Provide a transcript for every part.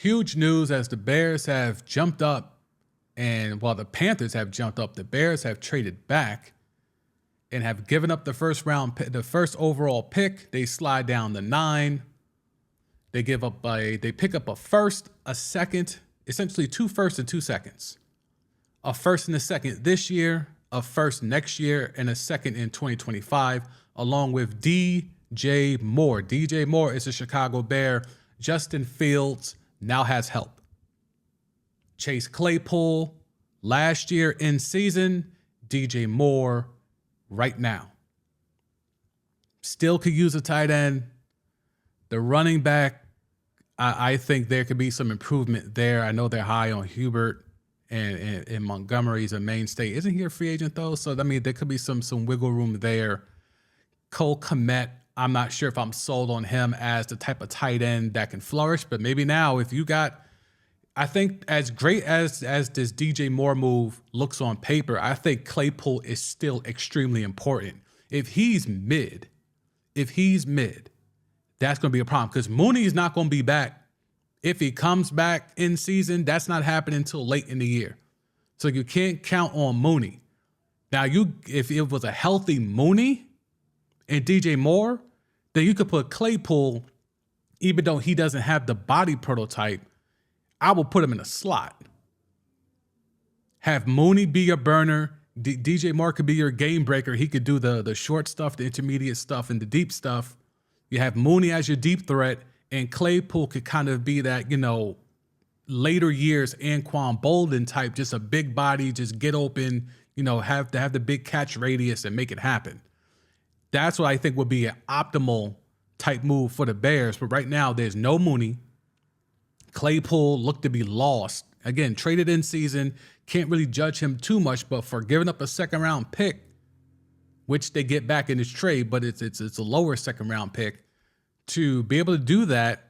Huge news as the Bears have jumped up, and while the Panthers have jumped up, the Bears have traded back and have given up the the first overall pick. They slide down to 9. They pick up a first, a second, essentially 2 firsts and 2 seconds. A first and a second this year, a first next year, and a second in 2025, along with DJ Moore. DJ Moore is a Chicago Bear. Justin Fields now has help. Chase Claypool last year in season, DJ Moore right now. Still could use a tight end. The running back, I think there could be some improvement there. I know they're high on Hubert, and Montgomery's a mainstay. Isn't he a free agent though? So I mean, there could be some wiggle room there. Cole Kmet, I'm not sure if I'm sold on him as the type of tight end that can flourish, but maybe now if you got, I think as great as this DJ Moore move looks on paper, I think Claypool is still extremely important. If he's mid, that's going to be a problem because Mooney is not going to be back. If he comes back in season, that's not happening until late in the year. So you can't count on Mooney. Now, if it was a healthy Mooney and DJ Moore, then you could put Claypool, even though he doesn't have the body prototype, I will put him in a slot. Have Mooney be your burner. DJ Moore could be your game breaker. He could do the short stuff, the intermediate stuff, and the deep stuff. You have Mooney as your deep threat, and Claypool could kind of be that, later years Anquan Bolden type, just a big body, just get open, have the big catch radius and make it happen. That's what I think would be an optimal type move for the Bears. But right now, there's no Mooney. Claypool looked to be lost. Again, traded in season. Can't really judge him too much, but for giving up a second-round pick, which they get back in this trade, but it's a lower second-round pick, to be able to do that,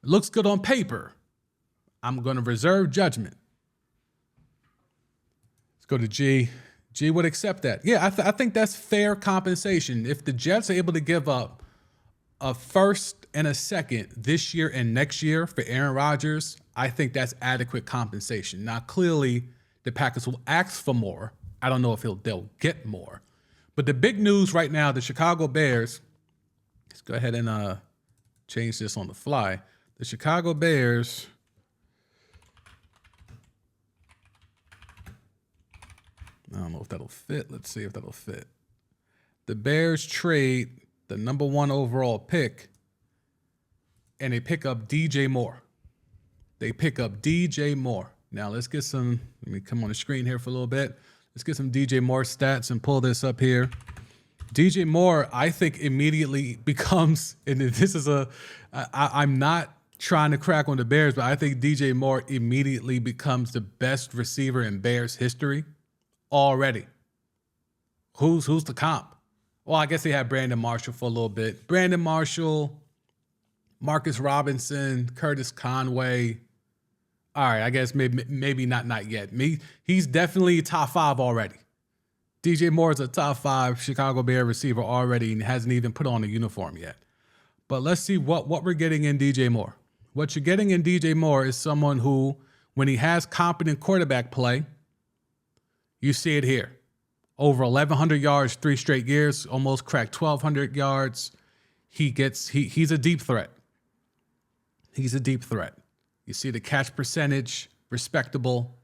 looks good on paper. I'm going to reserve judgment. Let's go to G. G would accept that. Yeah, I think that's fair compensation. If the Jets are able to give up a first and a second this year and next year for Aaron Rodgers, I think that's adequate compensation. Now, clearly, the Packers will ask for more. I don't know if they'll get more. But the big news right now, the Chicago Bears, let's go ahead and change this on the fly. The Chicago Bears, I don't know if that'll fit. Let's see if that'll fit. The Bears trade the number 1 overall pick, and they pick up DJ Moore. Now, let's get let me come on the screen here for a little bit. Let's get some DJ Moore stats and pull this up here. DJ Moore, I think, immediately becomes, and this is I'm not trying to crack on the Bears, but I think DJ Moore immediately becomes the best receiver in Bears history already. Who's the comp? Well, I guess they had Brandon Marshall for a little bit. Brandon Marshall, Marcus Robinson, Curtis Conway. All right, I guess maybe not yet. He's definitely top 5 already. DJ Moore is a top 5 Chicago Bear receiver already and hasn't even put on a uniform yet. But let's see what we're getting in DJ Moore. What you're getting in DJ Moore is someone who, when he has competent quarterback play, you see it here. Over 1,100 yards 3 straight years, almost cracked 1,200 yards. He's a deep threat. He's a deep threat. You see the catch percentage, respectable.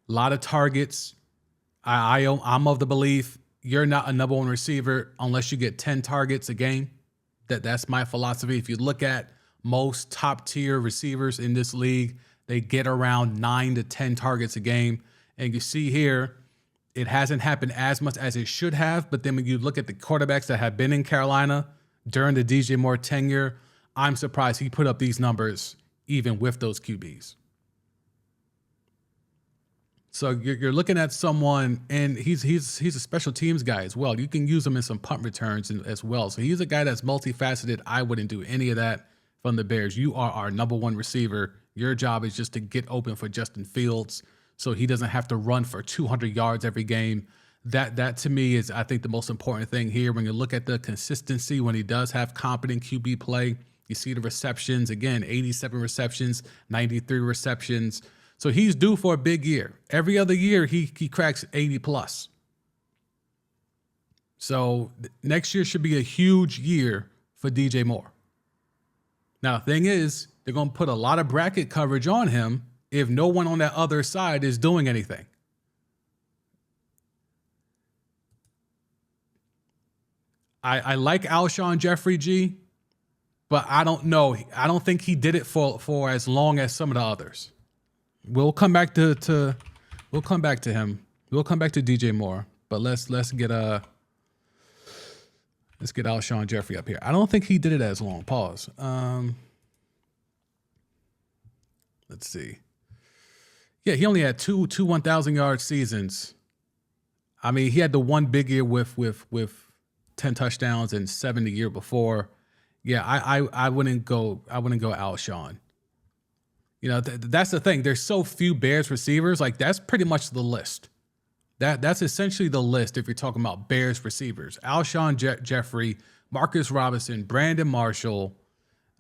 A lot of targets. I'm of the belief you're not a number 1 receiver unless you get 10 targets a game. That's my philosophy. If you look at most top-tier receivers in this league, they get around 9 to 10 targets a game. And you see here, it hasn't happened as much as it should have. But then when you look at the quarterbacks that have been in Carolina during the DJ Moore tenure, I'm surprised he put up these numbers even with those QBs. So you're looking at someone, and he's a special teams guy as well. You can use him in some punt returns as well. So he's a guy that's multifaceted. I wouldn't do any of that from the Bears. You are our number 1 receiver. Your job is just to get open for Justin Fields so he doesn't have to run for 200 yards every game. That to me is, I think, the most important thing here. When you look at the consistency, when he does have competent QB play, You see the receptions, again, 87 receptions, 93 receptions. So he's due for a big year. Every other year, he cracks 80 plus. So next year should be a huge year for DJ Moore. Now, the thing is, they're going to put a lot of bracket coverage on him if no one on that other side is doing anything. I like Alshon Jeffrey, G, but I don't know. I don't think he did it for as long as some of the others. We'll come back to him. We'll come back to DJ Moore, but let's get Alshon Jeffrey up here. I don't think he did it as long. Pause. Let's see. Yeah, he only had two 1,000-yard seasons. I mean, he had the one big year with 10 touchdowns and 7 the year before. Yeah, I wouldn't go Alshon. You know, that's the thing. There's so few Bears receivers. Like, that's pretty much the list. That's essentially the list if you're talking about Bears receivers. Alshon Jeffrey, Marcus Robinson, Brandon Marshall.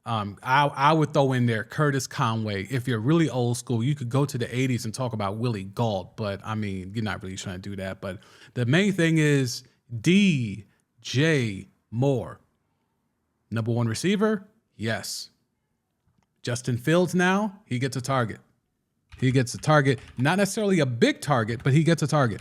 I would throw in there Curtis Conway. If you're really old school, you could go to the 80s and talk about Willie Gault, but I mean, you're not really trying to do that. But the main thing is DJ Moore. Number one receiver? Yes. Justin Fields now, he gets a target. He gets a target, not necessarily a big target, but he gets a target.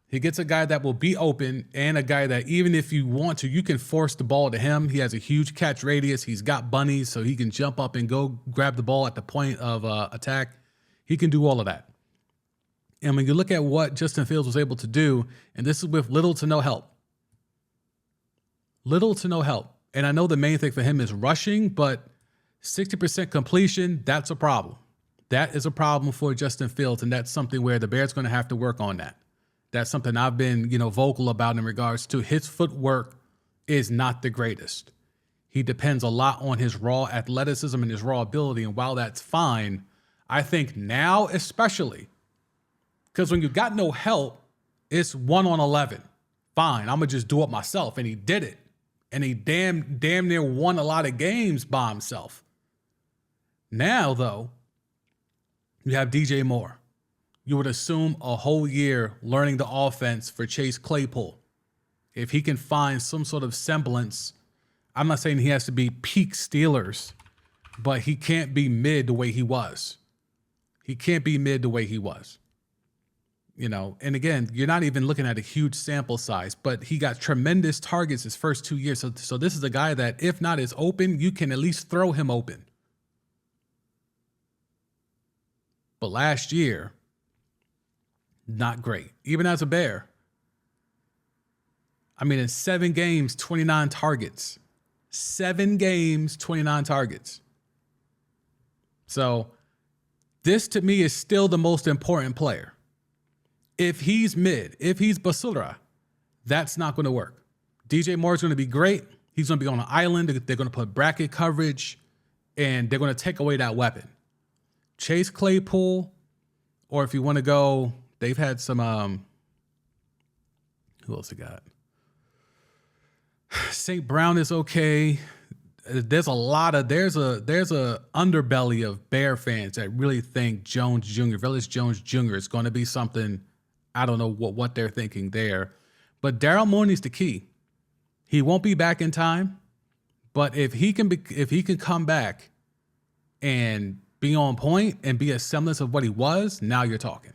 He gets a guy that will be open and a guy that even if you want to, you can force the ball to him. He has a huge catch radius. He's got bunnies, so he can jump up and go grab the ball at the point of attack. He can do all of that. And when you look at what Justin Fields was able to do, and this is with little to no help. Little to no help. And I know the main thing for him is rushing, but 60% completion, that's a problem. That is a problem for Justin Fields, and that's something where the Bears are going to have to work on that. That's something I've been, vocal about in regards to his footwork is not the greatest. He depends a lot on his raw athleticism and his raw ability, and while that's fine, I think now especially, because when you got no help, it's 1 on 11. Fine, I'm going to just do it myself, and he did it. And he damn near won a lot of games by himself. Now, though, you have DJ Moore. You would assume a whole year learning the offense for Chase Claypool. If he can find some sort of semblance, I'm not saying he has to be peak Steelers, but he can't be mid the way he was. He can't be mid the way he was. And again, you're not even looking at a huge sample size, but he got tremendous targets his first 2 years. So this is a guy that, if not is open, you can at least throw him open. But last year, not great. Even as a Bear. I mean, in 7 games, 29 targets. 7 games, 29 targets. So this to me is still the most important player. If he's mid, if he's Basura, that's not going to work. DJ Moore is going to be great. He's going to be on an island. They're going to put bracket coverage, and they're going to take away that weapon. Chase Claypool, or if you want to go, they've had some, who else they got? St. Brown is okay. There's a underbelly of Bear fans that really think Jones Jr., Velus Jones Jr. is going to be something. I don't know what they're thinking there. But Daryl Mooney's the key. He won't be back in time, but if he can come back and be on point and be a semblance of what he was, now you're talking.